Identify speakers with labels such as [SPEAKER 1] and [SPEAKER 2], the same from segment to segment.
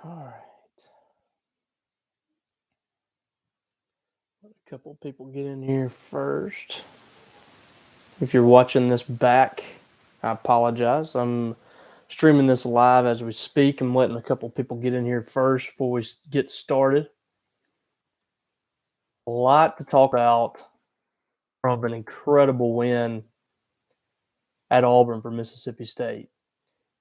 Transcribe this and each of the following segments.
[SPEAKER 1] All right. Let a couple of people get in here first. If you're watching this back, I apologize. I'm streaming this live as we speak. I'm letting a couple of people get in here first before we get started. A lot to talk about from an incredible win at Auburn for Mississippi State.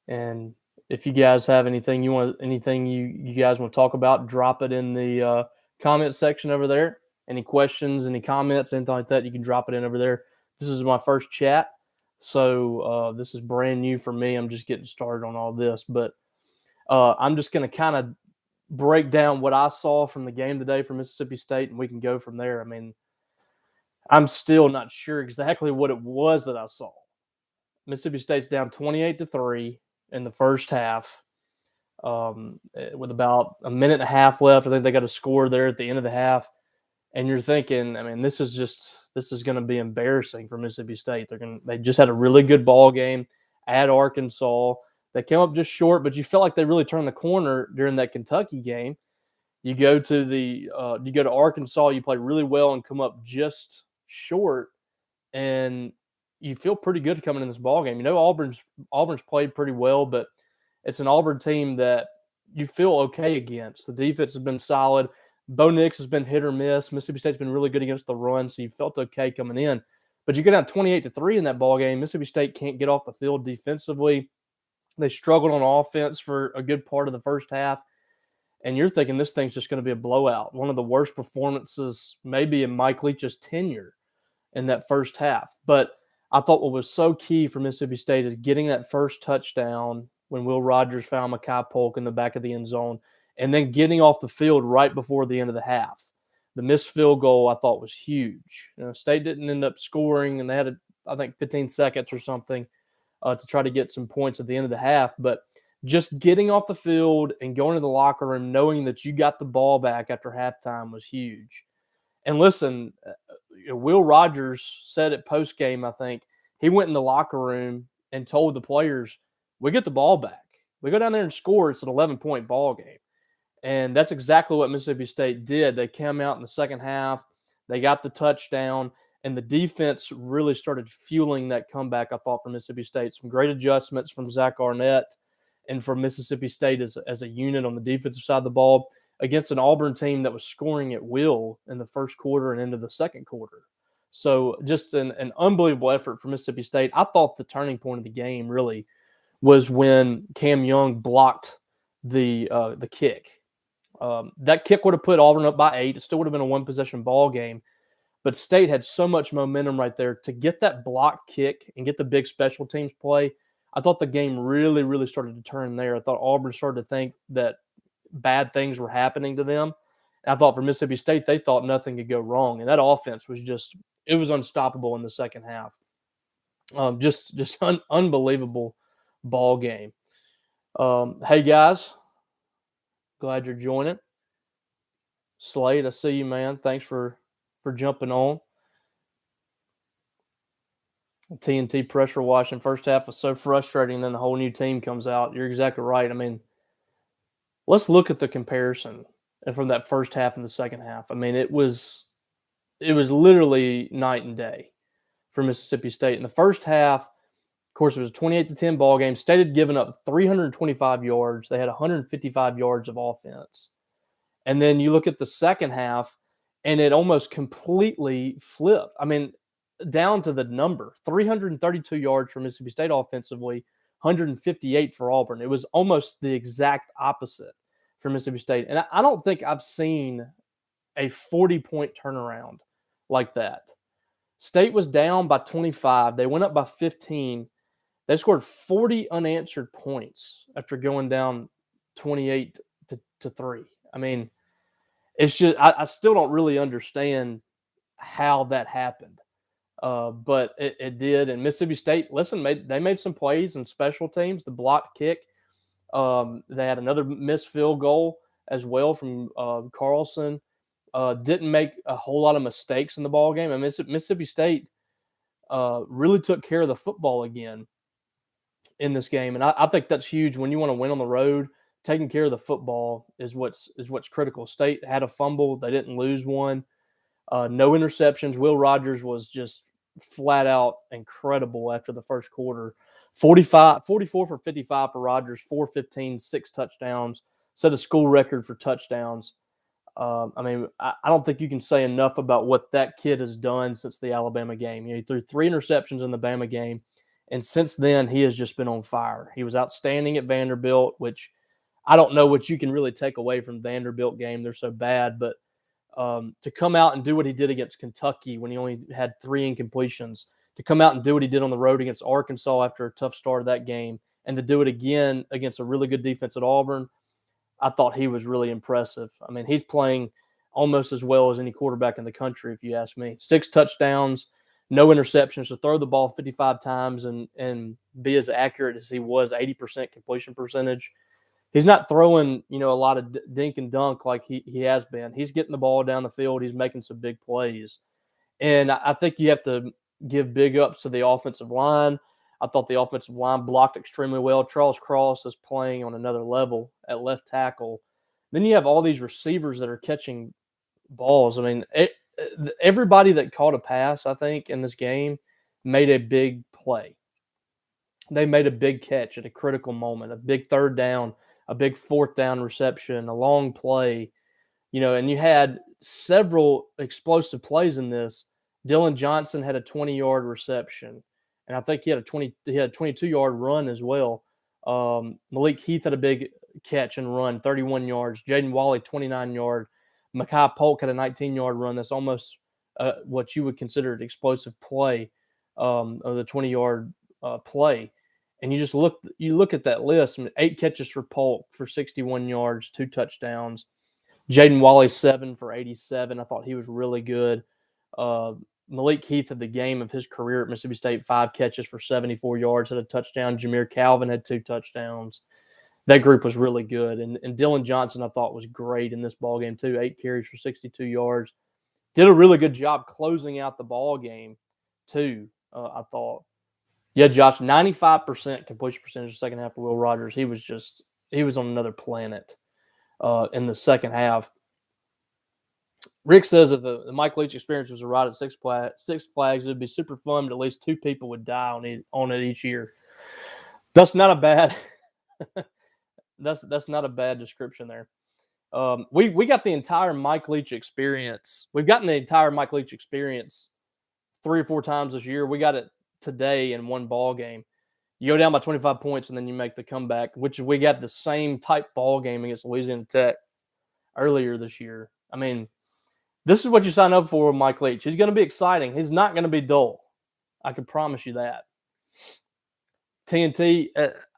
[SPEAKER 1] And if you guys have anything you guys want to talk about, drop it in the comment section over there. Any questions, any comments, anything like that, you can drop it in over there. This is my first chat, so this is brand new for me. I'm just getting started on all this, but I'm just going to kind of break down what I saw from the game today for Mississippi State, and we can go from there. I mean, I'm still not sure exactly what it was that I saw. Mississippi State's down 28-3 in the first half. With about a minute and a half left. I think they got a score there at the end of the half. And you're thinking, I mean, this is going to be embarrassing for Mississippi State. They just had a really good ball game at Arkansas. They came up just short, but you felt like they really turned the corner during that Kentucky game. You go to Arkansas, you play really well and come up just short, and you feel pretty good coming in this ball game. You know, Auburn's played pretty well, but it's an Auburn team that you feel okay against. The defense has been solid. Bo Nix has been hit or miss. Mississippi State's been really good against the run, so you felt okay coming in. But you get down 28-3 in that ball game. Mississippi State can't get off the field defensively. They struggled on offense for a good part of the first half. And you're thinking this thing's just going to be a blowout. One of the worst performances maybe in Mike Leach's tenure in that first half. But I thought what was so key for Mississippi State is getting that first touchdown when Will Rogers found Mekhi Polk in the back of the end zone, and then getting off the field right before the end of the half. The missed field goal I thought was huge. You know, State didn't end up scoring, and they had, I think, 15 seconds or something to try to get some points at the end of the half. But just getting off the field and going to the locker room knowing that you got the ball back after halftime was huge. And listen, Will Rogers said at postgame, I think, he went in the locker room and told the players, we get the ball back. We go down there and score. It's an 11-point ball game. And that's exactly what Mississippi State did. They came out in the second half. They got the touchdown, and the defense really started fueling that comeback, I thought, for Mississippi State. Some great adjustments from Zach Arnett and from Mississippi State as a unit on the defensive side of the ball against an Auburn team that was scoring at will in the first quarter and into the second quarter. So just an unbelievable effort for Mississippi State. I thought the turning point of the game really was when Cam Young blocked the kick. That kick would have put Auburn up by 8. It still would have been a one-possession ball game. But State had so much momentum right there to get that block kick and get the big special teams play. I thought the game really, really started to turn there. I thought Auburn started to think that bad things were happening to them. And I thought for Mississippi State, they thought nothing could go wrong. And that offense was it was unstoppable in the second half. Unbelievable ball game. Hey, guys. Glad you're joining. Slade, I see you, man. Thanks for jumping on. TNT pressure washing first half was so frustrating. Then the whole new team comes out. You're exactly right. I mean, let's look at the comparison from that first half and the second half. I mean, it was literally night and day for Mississippi State. In the first half, of course, it was a 28-10 ball game. State had given up 325 yards. They had 155 yards of offense. And then you look at the second half, and it almost completely flipped. I mean, down to the number, 332 yards for Mississippi State offensively, 158 for Auburn. It was almost the exact opposite for Mississippi State. And I don't think I've seen a 40-point turnaround like that. State was down by 25. They went up by 15. They scored 40 unanswered points after going down 28-3. I mean, it's just I still don't really understand how that happened. But it did. And Mississippi State, listen, they made some plays in special teams. The blocked kick. They had another missed field goal as well from Carlson. Didn't make a whole lot of mistakes in the ball game. And Mississippi State really took care of the football again in this game. And I think that's huge when you want to win on the road taking care of the football is what's critical. State had a fumble. They didn't lose one. No interceptions. Will Rogers was just flat out incredible after the first quarter. 44 for 55 for Rogers, 415, 6 touchdowns, set a school record for touchdowns. I mean, I don't think you can say enough about what that kid has done since the Alabama game. He threw 3 interceptions in the Bama game, and since then he has just been on fire. He was outstanding at Vanderbilt, which I don't know what you can really take away from Vanderbilt game. They're so bad, but to come out and do what he did against Kentucky when he only had 3 incompletions, to come out and do what he did on the road against Arkansas after a tough start of that game, and to do it again against a really good defense at Auburn, I thought he was really impressive. I mean, he's playing almost as well as any quarterback in the country, if you ask me. 6 touchdowns, no interceptions, to throw the ball 55 times and be as accurate as he was, 80% completion percentage. He's not throwing, a lot of dink and dunk like he has been. He's getting the ball down the field. He's making some big plays. And I think you have to give big ups to the offensive line. I thought the offensive line blocked extremely well. Charles Cross is playing on another level at left tackle. Then you have all these receivers that are catching balls. I mean, everybody that caught a pass, I think, in this game made a big play. They made a big catch at a critical moment, a big third down, a big fourth down reception, a long play, and you had several explosive plays in this. Dylan Johnson had a 20-yard reception, and I think he had a 22-yard run as well. Malik Heath had a big catch and run, 31 yards. Jaden Walley, 29-yard. Mekhi Polk had a 19-yard run. That's almost what you would consider an explosive play, of the 20-yard play. And you look at that list. I mean, 8 catches for Polk for 61 yards, 2 touchdowns. Jaden Walley, 7 for 87. I thought he was really good. Malik Heath had the game of his career at Mississippi State, 5 catches for 74 yards, had a touchdown. Jameer Calvin had 2 touchdowns. That group was really good. And Dylan Johnson, I thought, was great in this ball game too. 8 carries for 62 yards. Did a really good job closing out the ball game too, I thought. Yeah, Josh, 95% completion percentage in the second half for Will Rogers. He was on another planet in the second half. Rick says if the Mike Leach experience was a ride at Six Flags, it would be super fun, but at least 2 people would die on it each year. That's not a bad that's not a bad description there. We got the entire Mike Leach experience. We've gotten the entire Mike Leach experience 3 or 4 times this year. We got it today in one ball game. You go down by 25 points and then you make the comeback, which we got the same type ball game against Louisiana Tech earlier this year. I mean, this is what you sign up for with Mike Leach. He's going to be exciting. He's not going to be dull. I can promise you that. TNT,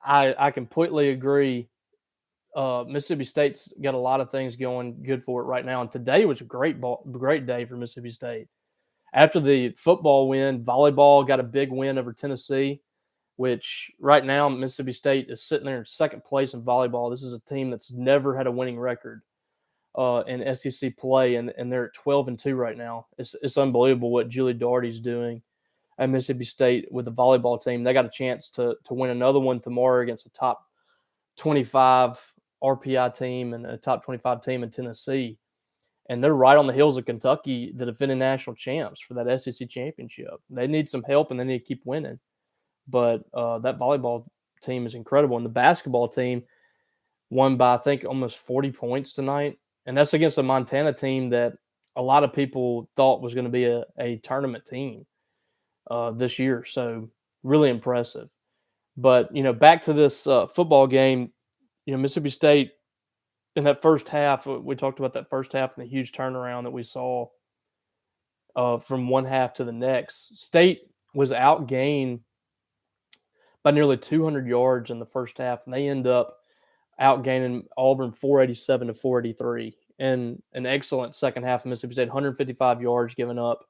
[SPEAKER 1] I completely agree. Mississippi State's got a lot of things going good for it right now, and today was a great day for Mississippi State. After the football win, volleyball got a big win over Tennessee, which right now Mississippi State is sitting there in second place in volleyball. This is a team that's never had a winning record in SEC play, and they're at 12-2 right now. It's unbelievable what Julie Doherty's doing at Mississippi State with the volleyball team. They got a chance to win another one tomorrow against a top 25 RPI team and a top 25 team in Tennessee. And they're right on the heels of Kentucky, the defending national champs for that SEC championship. They need some help and they need to keep winning. But that volleyball team is incredible. And the basketball team won by, I think, almost 40 points tonight. And that's against a Montana team that a lot of people thought was going to be a tournament team this year. So really impressive. But, back to this football game, Mississippi State, in that first half, we talked about that first half and the huge turnaround that we saw from one half to the next. State was outgained by nearly 200 yards in the first half, and they end up outgaining Auburn 487 to 483. And an excellent second half of Mississippi State, 155 yards given up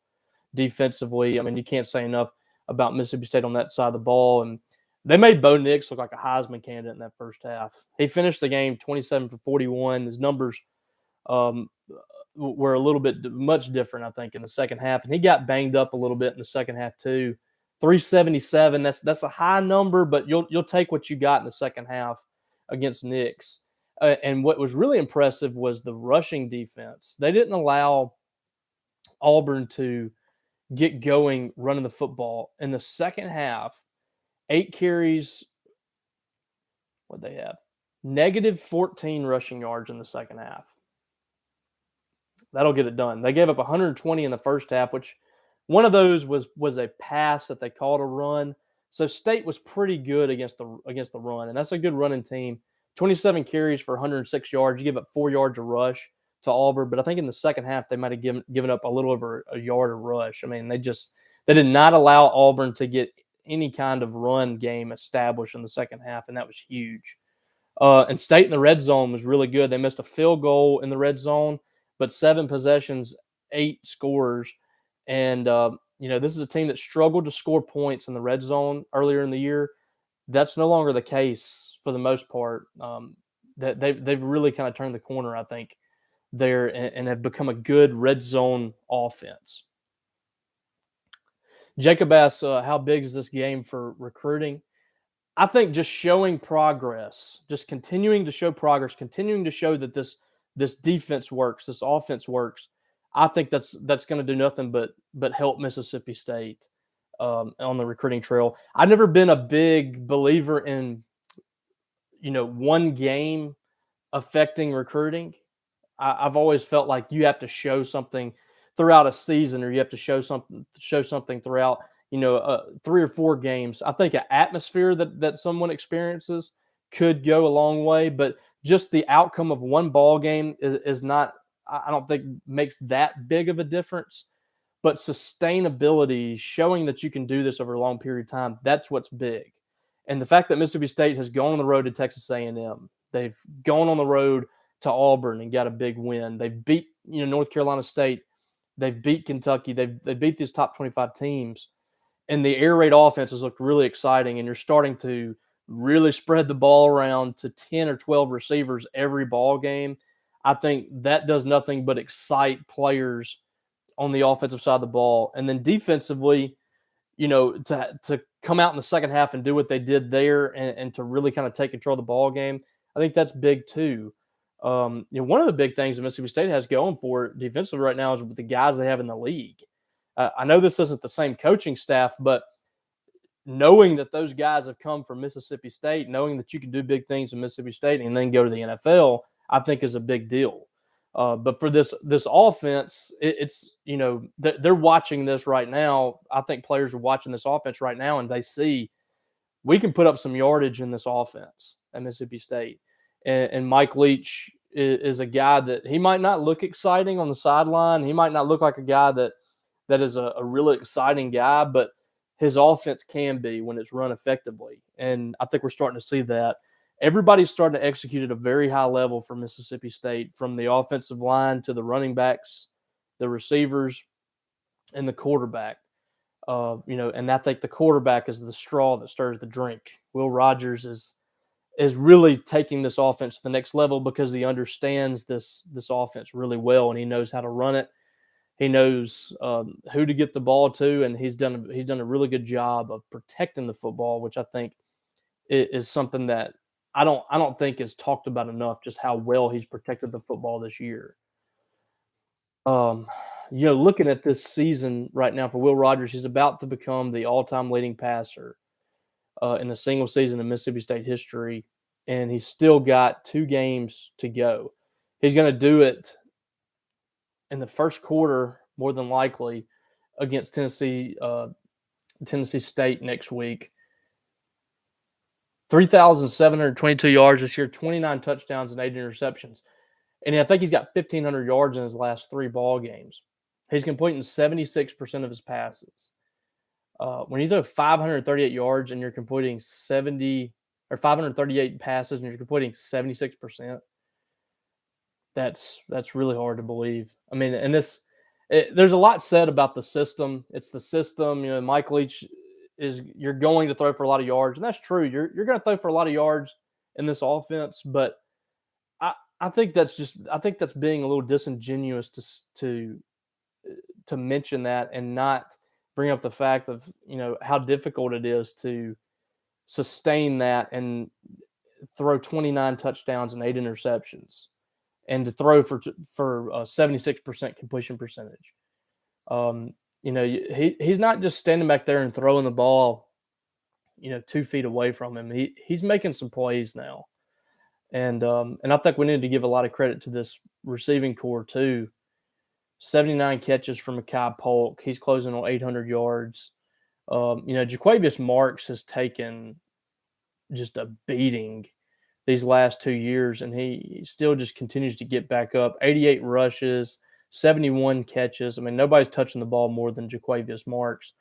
[SPEAKER 1] defensively. I mean, you can't say enough about Mississippi State on that side of the ball. And they made Bo Nix look like a Heisman candidate in that first half. He finished the game 27 for 41. His numbers were a little bit much different, I think, in the second half. And he got banged up a little bit in the second half too. 377. That's a high number, but you'll take what you got in the second half against Nix. And what was really impressive was the rushing defense. They didn't allow Auburn to get going running the football. In the second half, 8 carries, what they have? Negative 14 rushing yards in the second half. That'll get it done. They gave up 120 in the first half, which one of those was a pass that they called a run. So State was pretty good against the run, and that's a good running team. 27 carries for 106 yards. You give up 4 yards a rush to Auburn, but I think in the second half they might have given up a little over a yard a rush. I mean, they did not allow Auburn to get any kind of run game established in the second half, and that was huge. And State in the red zone was really good. They missed a field goal in the red zone, but 7 possessions, 8 scores. And, this is a team that struggled to score points in the red zone earlier in the year. That's no longer the case for the most part. That they've really kind of turned the corner, I think, there and have become a good red zone offense. Jacob asks, how big is this game for recruiting? I think just showing progress, just continuing to show progress, continuing to show that this defense works, this offense works. I think that's going to do nothing but help Mississippi State on the recruiting trail. I've never been a big believer in one game affecting recruiting. I've always felt like you have to show something throughout a season, or you have to show something throughout 3 or 4 games. I think an atmosphere that someone experiences could go a long way, but just the outcome of one ball game is not. I don't think makes that big of a difference. But sustainability, showing that you can do this over a long period of time, that's what's big. And the fact that Mississippi State has gone on the road to Texas A&M, they've gone on the road to Auburn and got a big win. They've beat North Carolina State, they've beat Kentucky, they beat these top 25 teams, and the air raid offenses look really exciting. And you're starting to really spread the ball around to 10 or 12 receivers every ball game. I think that does nothing but excite players on the offensive side of the ball. And then defensively, to come out in the second half and do what they did there and to really kind of take control of the ball game, I think that's big too. One of the big things that Mississippi State has going for it defensively right now is with the guys they have in the league. I know this isn't the same coaching staff, but knowing that those guys have come from Mississippi State, knowing that you can do big things in Mississippi State and then go to the NFL, I think is a big deal. But for this offense, they're watching this right now. I think players are watching this offense right now, and they see we can put up some yardage in this offense at Mississippi State. And Mike Leach is a guy that he might not look exciting on the sideline. He might not look like a guy that is a really exciting guy, but his offense can be when it's run effectively. And I think we're starting to see that. Everybody's starting to execute at a very high level for Mississippi State, from the offensive line to the running backs, the receivers, and the quarterback. And I think the quarterback is the straw that stirs the drink. Will Rogers is really taking this offense to the next level because he understands this offense really well, and he knows how to run it. He knows who to get the ball to, and he's done a really good job of protecting the football, which I think is something that I don't think is talked about enough. Just how well he's protected the football this year. Looking at this season right now for Will Rogers, he's about to become the all-time leading passer in a single season in Mississippi State history, and he's still got 2 games to go. He's going to do it in the first quarter, more than likely, against Tennessee State next week. 3,722 yards this year, 29 touchdowns and 8 interceptions. And I think he's got 1,500 yards in his last 3 ball games. He's completing 76% of his passes. When you throw 538 yards and you're completing 538 passes and you're completing 76%, that's really hard to believe. I mean, and there's a lot said about the system. It's the system. Mike Leach you're going to throw for a lot of yards, and that's true. You're going to throw for a lot of yards in this offense, but I think that's being a little disingenuous to mention that and not bring up the fact of how difficult it is to sustain that and throw 29 touchdowns and 8 interceptions, and to throw for 76% completion percentage. He's not just standing back there and throwing the ball, 2 feet away from him. He's making some plays now, and I think we need to give a lot of credit to this receiving core too. 79 catches from Mekhi Polk. He's closing on 800 yards. Jaquavius Marks has taken just a beating these last 2 years, and he still just continues to get back up. 88 rushes, 71 catches. I mean, nobody's touching the ball more than Jaquavius Marks.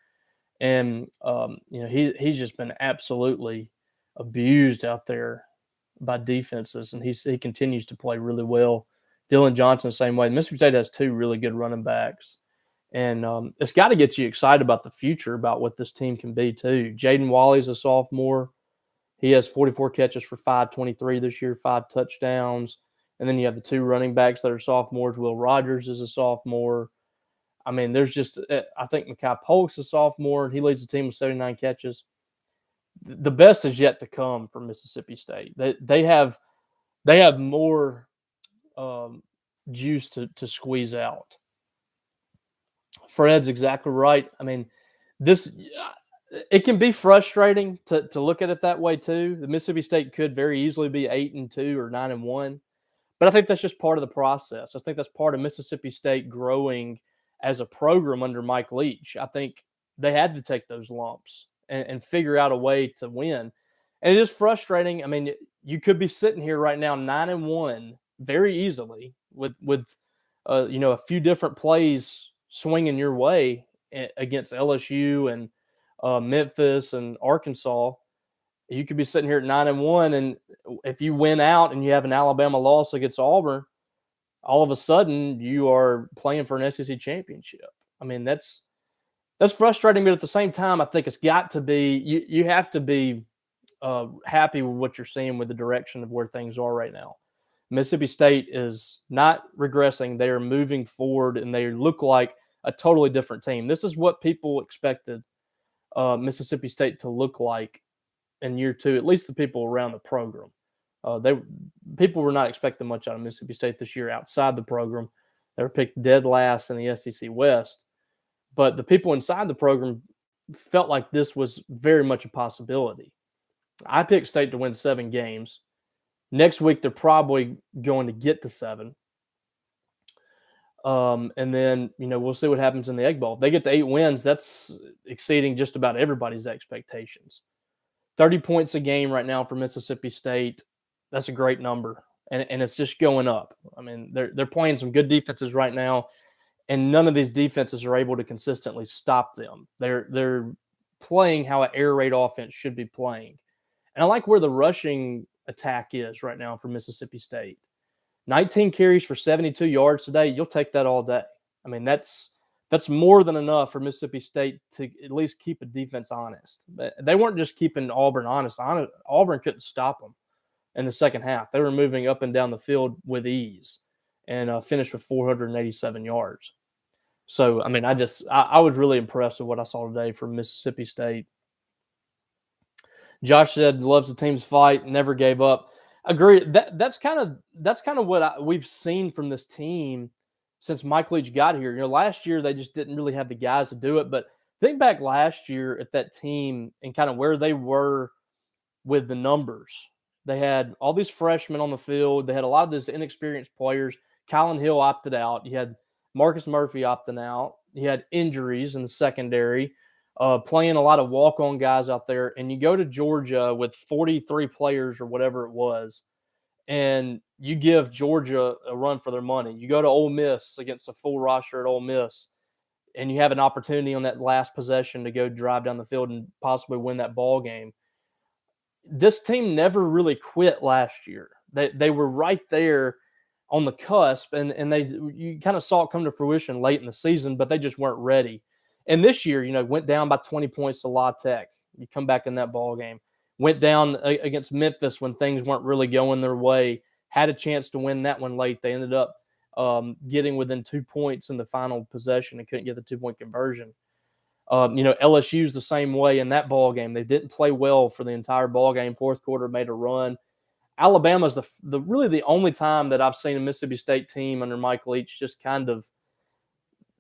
[SPEAKER 1] And, he's just been absolutely abused out there by defenses, and he continues to play really well. Dylan Johnson, same way. Mississippi State has 2 really good running backs. And it's got to get you excited about the future, about what this team can be, too. Jaden Wally's a sophomore. He has 44 catches for 523 this year, 5 touchdowns. And then you have the 2 running backs that are sophomores. Will Rogers is a sophomore. I mean, there's just – I think Mekhi Polk's a sophomore, and he leads the team with 79 catches. The best is yet to come for Mississippi State. They have more juice to squeeze out. Fred's exactly right. I mean, it can be frustrating to look at it that way too. The Mississippi State could very easily be 8-2 or 9-1, but I think that's just part of the process. I think that's part of Mississippi State growing as a program under Mike Leach. I think they had to take those lumps and figure out a way to win. And it is frustrating. I mean, you could be sitting here right now 9-1 very easily with a few different plays swinging your way against LSU and Memphis and Arkansas. You could be sitting here at 9-1, and if you win out and you have an Alabama loss against Auburn, all of a sudden you are playing for an SEC championship. I mean, that's frustrating, but at the same time, I think it's got to be you have to be happy with what you're seeing with the direction of where things are right now. Mississippi State is not regressing. They are moving forward, and they look like a totally different team. This is what people expected Mississippi State to look like in year 2, at least the people around the program. People were not expecting much out of Mississippi State this year outside the program. They were picked dead last in the SEC West. But the people inside the program felt like this was very much a possibility. I picked State to win 7 games. Next week, they're probably going to get to 7. And then, we'll see what happens in the Egg Bowl. If they get to 8 wins, that's exceeding just about everybody's expectations. 30 points a game right now for Mississippi State. That's a great number. And it's just going up. I mean, they're playing some good defenses right now, and none of these defenses are able to consistently stop them. They're playing how an air raid offense should be playing. And I like where the rushing attack is right now for Mississippi State. 19 carries for 72 yards today. You'll take that all day. I mean, that's more than enough for Mississippi State to at least keep a defense honest. But they weren't just keeping Auburn honest. Auburn couldn't stop them in the second half. They were moving up and down the field with ease and finished with 487 yards. So, I mean, I was really impressed with what I saw today from Mississippi State. Josh said loves the team's fight, never gave up. Agree. That's kind of what we've seen from this team since Mike Leach got here. Last year they just didn't really have the guys to do it. But think back last year at that team and kind of where they were with the numbers. They had all these freshmen on the field. They had a lot of these inexperienced players. Kylan Hill opted out. You had Marcus Murphy opting out. You had injuries in the secondary. Playing a lot of walk-on guys out there, and you go to Georgia with 43 players or whatever it was, and you give Georgia a run for their money. You go to Ole Miss against a full roster at Ole Miss, and you have an opportunity on that last possession to go drive down the field and possibly win that ball game. This team never really quit last year. They were right there on the cusp, and you kind of saw it come to fruition late in the season, but they just weren't ready. And this year, went down by 20 points to La Tech. You come back in that ball game. Went down against Memphis when things weren't really going their way. Had a chance to win that one late. They ended up getting within 2 points in the final possession and couldn't get the 2-point conversion. LSU's the same way in that ball game. They didn't play well for the entire ball game. Fourth quarter made a run. Alabama's the really the only time that I've seen a Mississippi State team under Mike Leach just kind of,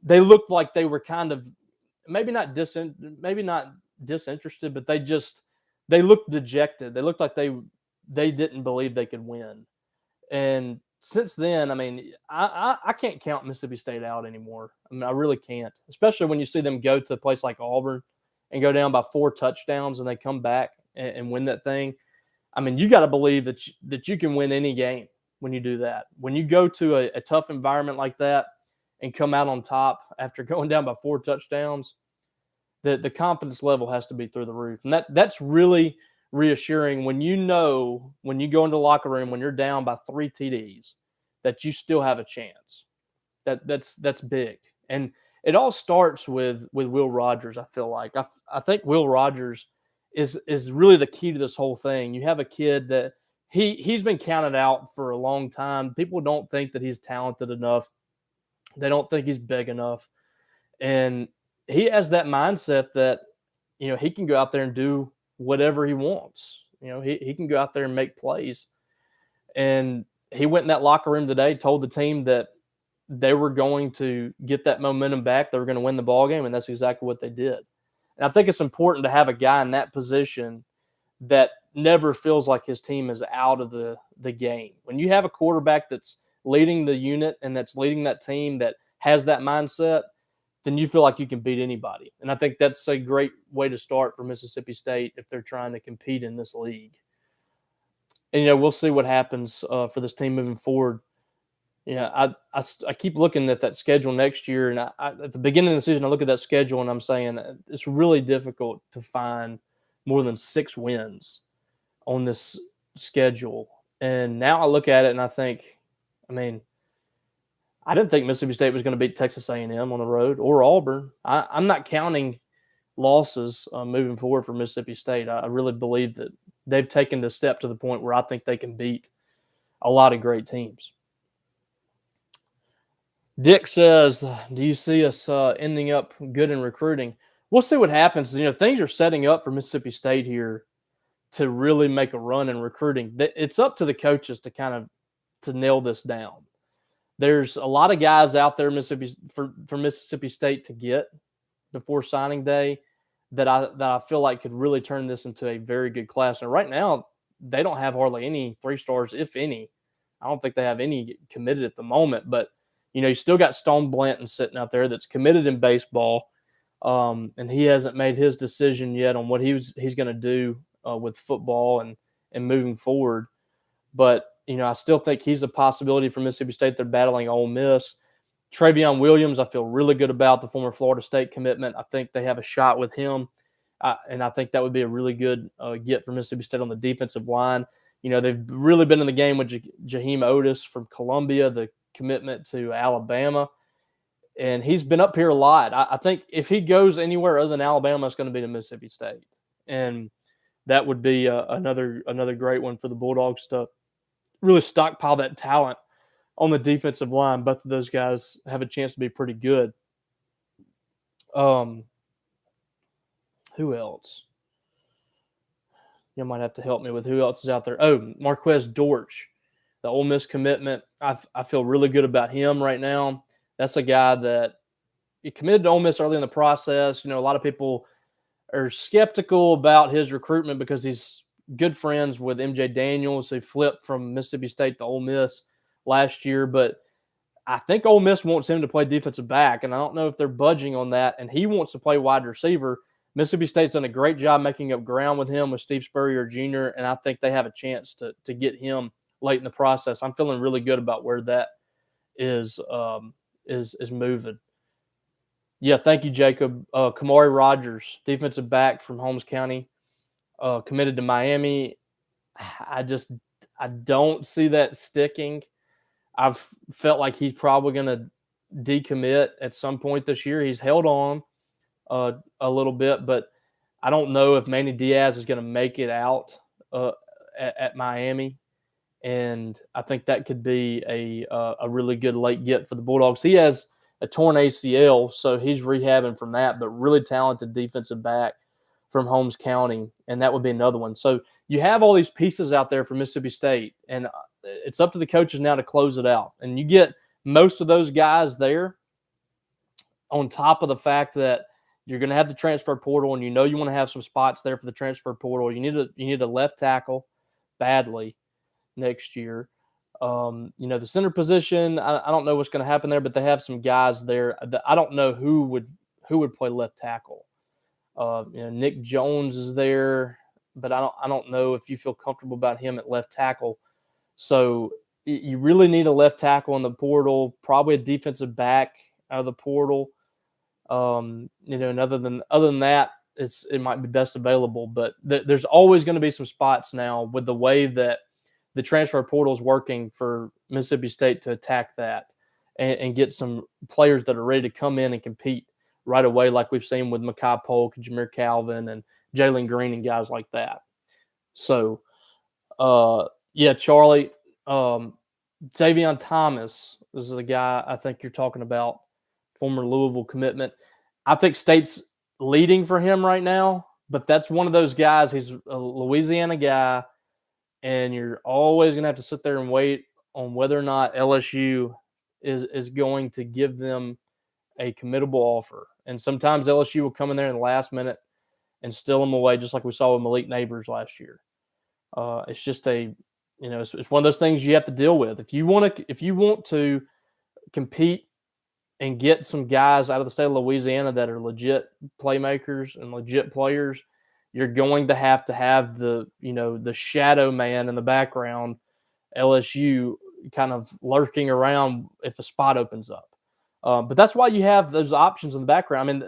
[SPEAKER 1] they looked like they were kind of maybe not disinterested, but they looked dejected. They looked like they didn't believe they could win. And since then, I mean, I can't count Mississippi State out anymore. I mean, I really can't, especially when you see them go to a place like Auburn and go down by 4 touchdowns and they come back and win that thing. I mean, you got to believe that you can win any game when you do that. When you go to a tough environment like that and come out on top after going down by 4 touchdowns, the confidence level has to be through the roof. And that's really reassuring when you go into the locker room when you're down by 3 TDs that you still have a chance. That's big. And it all starts with Will Rogers, I feel like. I think Will Rogers is really the key to this whole thing. You have a kid that he's been counted out for a long time. People don't think that he's talented enough. They don't think he's big enough. And he has that mindset that, he can go out there and do whatever he wants. He can go out there and make plays. And he went in that locker room today, told the team that they were going to get that momentum back. They were going to win the ball game, and that's exactly what they did. And I think it's important to have a guy in that position that never feels like his team is out of the game. When you have a quarterback that's leading the unit and that's leading that team that has that mindset, then you feel like you can beat anybody. And I think that's a great way to start for Mississippi State if they're trying to compete in this league. And, we'll see what happens for this team moving forward. I keep looking at that schedule next year, and I at the beginning of the season, I look at that schedule, and I'm saying it's really difficult to find more than 6 wins on this schedule. And now I look at it, and I think, I mean, I didn't think Mississippi State was going to beat Texas A&M on the road or Auburn. I'm not counting losses moving forward for Mississippi State. I really believe that they've taken the step to the point where I think they can beat a lot of great teams. Dick says, do you see us ending up good in recruiting? We'll see what happens. Things are setting up for Mississippi State here to really make a run in recruiting. It's up to the coaches to nail this down. There's a lot of guys out there for Mississippi State to get before signing day that I feel like could really turn this into a very good class. And right now, they don't have hardly any 3-stars, if any. I don't think they have any committed at the moment. But, you still got Stone Blanton sitting out there that's committed in baseball, and he hasn't made his decision yet on what he's going to do with football and moving forward. But, I still think he's a possibility for Mississippi State. They're battling Ole Miss. Travion Williams, I feel really good about, the former Florida State commitment. I think they have a shot with him, and I think that would be a really good get for Mississippi State on the defensive line. They've really been in the game with Jaheim Otis from Columbia, the commitment to Alabama, and he's been up here a lot. I think if he goes anywhere other than Alabama, it's going to be to Mississippi State, and that would be another great one for the Bulldogs to really stockpile that talent on the defensive line. Both of those guys have a chance to be pretty good. Who else? You might have to help me with who else is out there. Oh, Marquez Dortch, the Ole Miss commitment. I feel really good about him right now. That's a guy that he committed to Ole Miss early in the process. A lot of people are skeptical about his recruitment because he's good friends with MJ Daniels, who flipped from Mississippi State to Ole Miss last year. But I think Ole Miss wants him to play defensive back, and I don't know if they're budging on that. And he wants to play wide receiver. Mississippi State's done a great job making up ground with him with Steve Spurrier Jr., and I think they have a chance to get him late in the process. I'm feeling really good about where that is moving. Yeah, thank you, Jacob. Kamari Rogers, defensive back from Holmes County, committed to Miami. I don't see that sticking. I've felt like he's probably going to decommit at some point this year. He's held on a little bit, but I don't know if Manny Diaz is going to make it out at Miami. And I think that could be a really good late get for the Bulldogs. He has a torn ACL, so he's rehabbing from that, but really talented defensive back from Holmes County, and that would be another one. So you have all these pieces out there for Mississippi State, and it's up to the coaches now to close it out. And you get most of those guys there on top of the fact that you're going to have the transfer portal, and you want to have some spots there for the transfer portal. You need a left tackle badly next year. The center position, I don't know what's going to happen there, but they have some guys there that I don't know who would play left tackle. Nick Jones is there, but I don't know if you feel comfortable about him at left tackle. So you really need a left tackle in the portal, probably a defensive back out of the portal. And other than that, it might be best available. But there's always going to be some spots now with the way that the transfer portal is working for Mississippi State to attack that and get some players that are ready to come in and compete right away, like we've seen with Mekhi Polk, Jameer Calvin, and Jalen Green and guys like that. So, Charlie, Tavion Thomas is the guy I think you're talking about, former Louisville commitment. I think State's leading for him right now, but that's one of those guys. He's a Louisiana guy, and you're always going to have to sit there and wait on whether or not LSU is going to give them a committable offer. And sometimes LSU will come in there in the last minute and steal them away, just like we saw with Malik Neighbors last year. It's just it's one of those things you have to deal with. If you want to compete and get some guys out of the state of Louisiana that are legit playmakers and legit players, you're going to have the shadow man in the background, LSU, kind of lurking around if a spot opens up. But that's why you have those options in the background. I mean,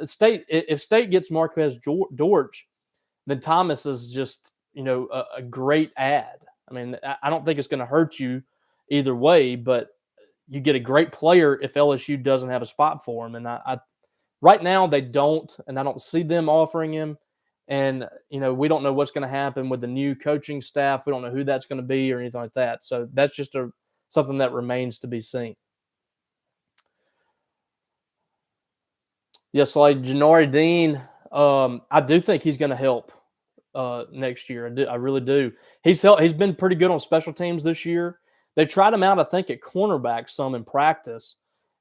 [SPEAKER 1] if State gets Marquez Dortch, then Thomas is just a great add. I mean, I don't think it's going to hurt you either way, but you get a great player if LSU doesn't have a spot for him. And I right now they don't, and I don't see them offering him. And, we don't know what's going to happen with the new coaching staff. We don't know who that's going to be or anything like that. So that's just something that remains to be seen. Yes, like Janari Dean, I do think he's going to help next year. I really do. He's been pretty good on special teams this year. They tried him out, I think, at cornerback some in practice,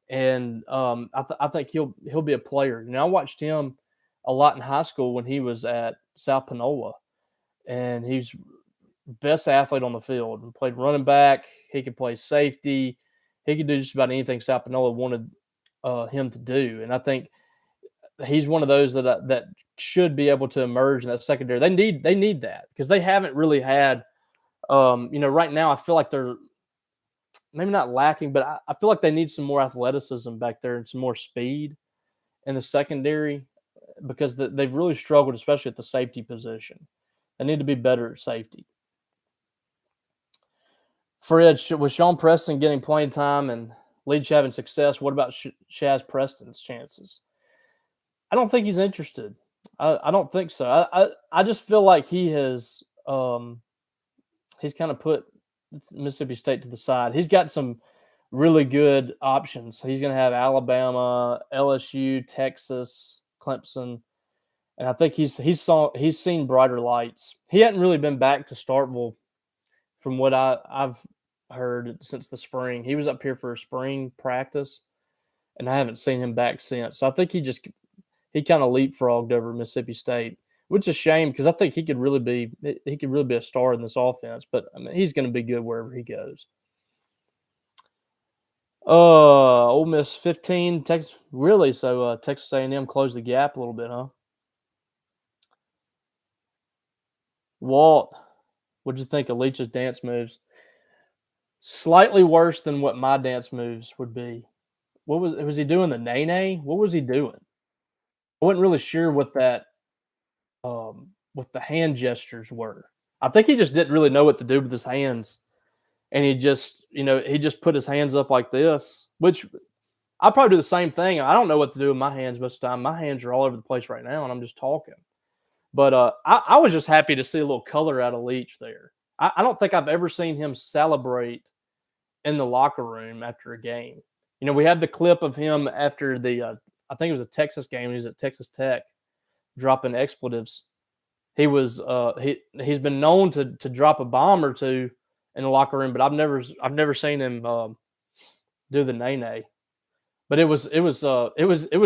[SPEAKER 1] and I think he'll be a player. I watched him a lot in high school when he was at South Panola, and he's best athlete on the field. He played running back. He could play safety. He could do just about anything South Panola wanted him to do, and I think he's one of those that should be able to emerge in that secondary. They need that because they haven't really had. Right now I feel like they're maybe not lacking, but I feel like they need some more athleticism back there and some more speed in the secondary because they've really struggled, especially at the safety position. They need to be better at safety. Fred, with Sean Preston getting playing time and Leach having success, what about Shaz Preston's chances? I don't think he's interested. I don't think so. I just feel like he has he's kind of put Mississippi State to the side. He's got some really good options. He's going to have Alabama, LSU, Texas, Clemson, and I think he's seen brighter lights. He hadn't really been back to Starkville from what I've heard since the spring. He was up here for a spring practice, and I haven't seen him back since. So I think he kind of leapfrogged over Mississippi State, which is a shame because I think he could really be a star in this offense. But I mean, he's going to be good wherever he goes. Ole Miss 15, Texas really. So Texas A&M closed the gap a little bit, huh? Walt, what'd you think of Leach's dance moves? Slightly worse than what my dance moves would be. What was he doing? The nay? What was he doing? I wasn't really sure what the hand gestures were. I think he just didn't really know what to do with his hands. And he just put his hands up like this, which I probably do the same thing. I don't know what to do with my hands most of the time. My hands are all over the place right now, and I'm just talking. But I was just happy to see a little color out of Leach there. I don't think I've ever seen him celebrate in the locker room after a game. We had the clip of him after the I think it was a Texas game. He was at Texas Tech dropping expletives. he's been known to drop a bomb or two in the locker room, but I've never seen him do the nay. But it was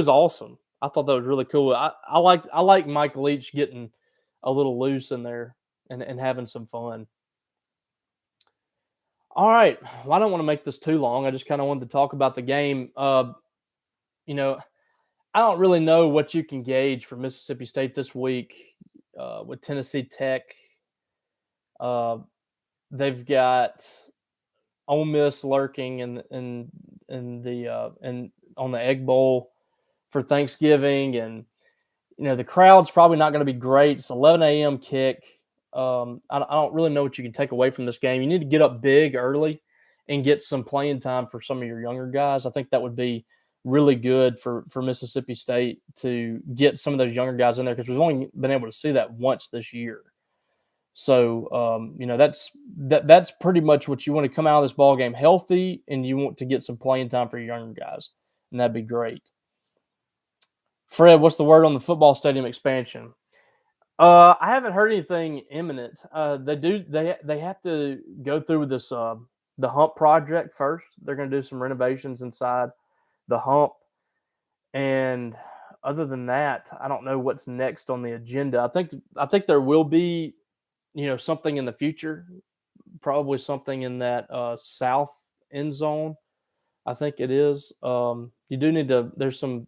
[SPEAKER 1] awesome. I thought that was really cool. I like Mike Leach getting a little loose in there and having some fun. All right. Well, I don't want to make this too long. I just kind of wanted to talk about the game. You know, I don't really know what you can gauge for Mississippi State this week with Tennessee Tech. Uh, they've got Ole Miss lurking in on the Egg Bowl for Thanksgiving, and the crowd's probably not going to be great. It's 11 a.m. kick. I don't really know what you can take away from this game. You need to get up big early and get some playing time for some of your younger guys. I think that would be really good for Mississippi State to get some of those younger guys in there, because we've only been able to see that once this year. So that's pretty much what you want to come out of this ball game healthy, and you want to get some playing time for your younger guys, and that'd be great. Fred, what's the word on the football stadium expansion? I haven't heard anything imminent. They have to go through with this the hump project first. They're going to do some renovations inside the hump, and other than that, I don't know what's next on the agenda. I think there will be something in the future, probably something in that south end zone. I think it is. You do need to. There's some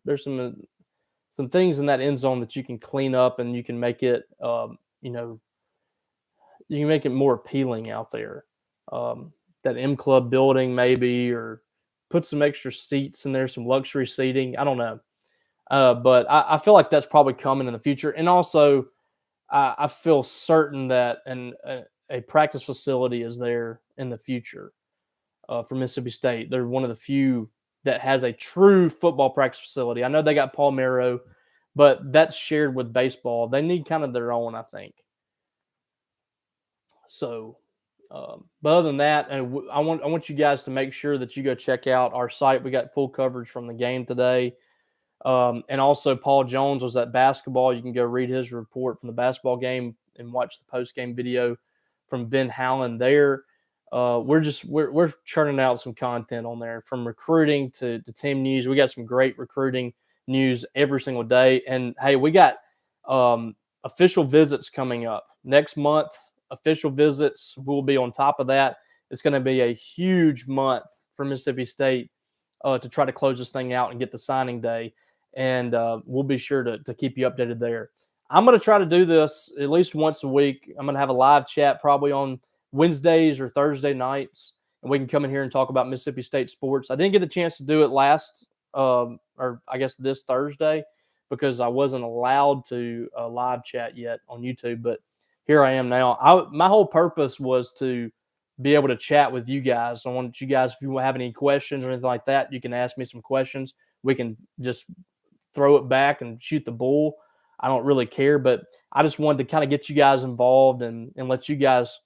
[SPEAKER 1] things in that end zone that you can clean up, and you can make it you can make it more appealing out there. That M Club building maybe, or put some extra seats in there, some luxury seating. I don't know, but I feel like that's probably coming in the future. And also, I feel certain that a practice facility is there in the future for Mississippi State. They're one of the few that has a true football practice facility. I know they got Palmetto, but that's shared with baseball. They need kind of their own, I think. So, but other than that, I want you guys to make sure that you go check out our site. We got full coverage from the game today. And also, Paul Jones was at basketball. You can go read his report from the basketball game and watch the post-game video from Ben Howland there. We're churning out some content on there, from recruiting to team news. We got some great recruiting news every single day. And hey, we got official visits coming up next month. Official visits will be on top of that. It's going to be a huge month for Mississippi State to try to close this thing out and get the signing day. And we'll be sure to keep you updated there. I'm going to try to do this at least once a week. I'm going to have a live chat probably on Wednesdays or Thursday nights, and we can come in here and talk about Mississippi State sports. I didn't get the chance to do it or I guess this Thursday, because I wasn't allowed to live chat yet on YouTube, but here I am now. My whole purpose was to be able to chat with you guys. I want you guys, if you have any questions or anything like that, you can ask me some questions. We can just throw it back and shoot the bull. I don't really care, but I just wanted to kind of get you guys involved and let you guys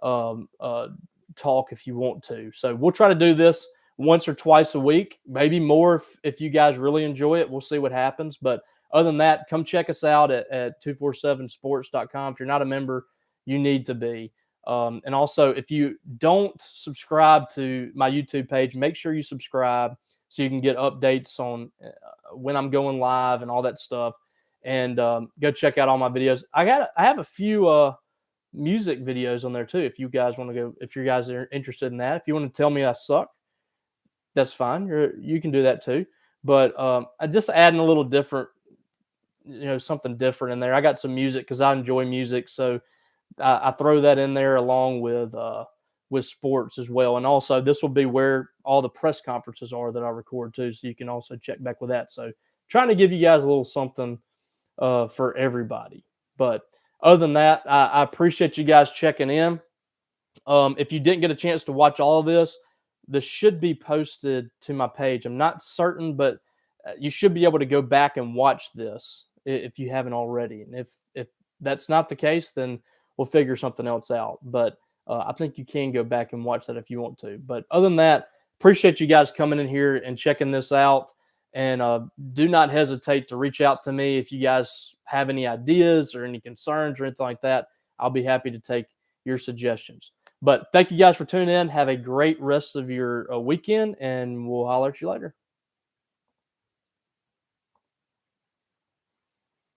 [SPEAKER 1] talk if you want to. So we'll try to do this once or twice a week, maybe more if you guys really enjoy it. We'll see what happens. But other than that, come check us out at 247sports.com. If you're not a member, you need to be. And also, if you don't subscribe to my YouTube page, make sure you subscribe so you can get updates on when I'm going live and all that stuff. And go check out all my videos. I have a few music videos on there too. If you guys want to go, if you guys are interested in that, if you want to tell me I suck, that's fine. You can do that too. But I just adding a little different, something different in there. I got some music because I enjoy music, so I throw that in there along with sports as well. And also, this will be where all the press conferences are that I record too, so you can also check back with that. So trying to give you guys a little something for everybody. But other than that, I appreciate you guys checking in. If you didn't get a chance to watch all of this should be posted to my page. I'm not certain, but you should be able to go back and watch this if you haven't already. And if that's not the case, then we'll figure something else out. But I think you can go back and watch that if you want to. But other than that, appreciate you guys coming in here and checking this out. And do not hesitate to reach out to me if you guys have any ideas or any concerns or anything like that. I'll be happy to take your suggestions. But thank you guys for tuning in. Have a great rest of your weekend, and we'll holler at you later.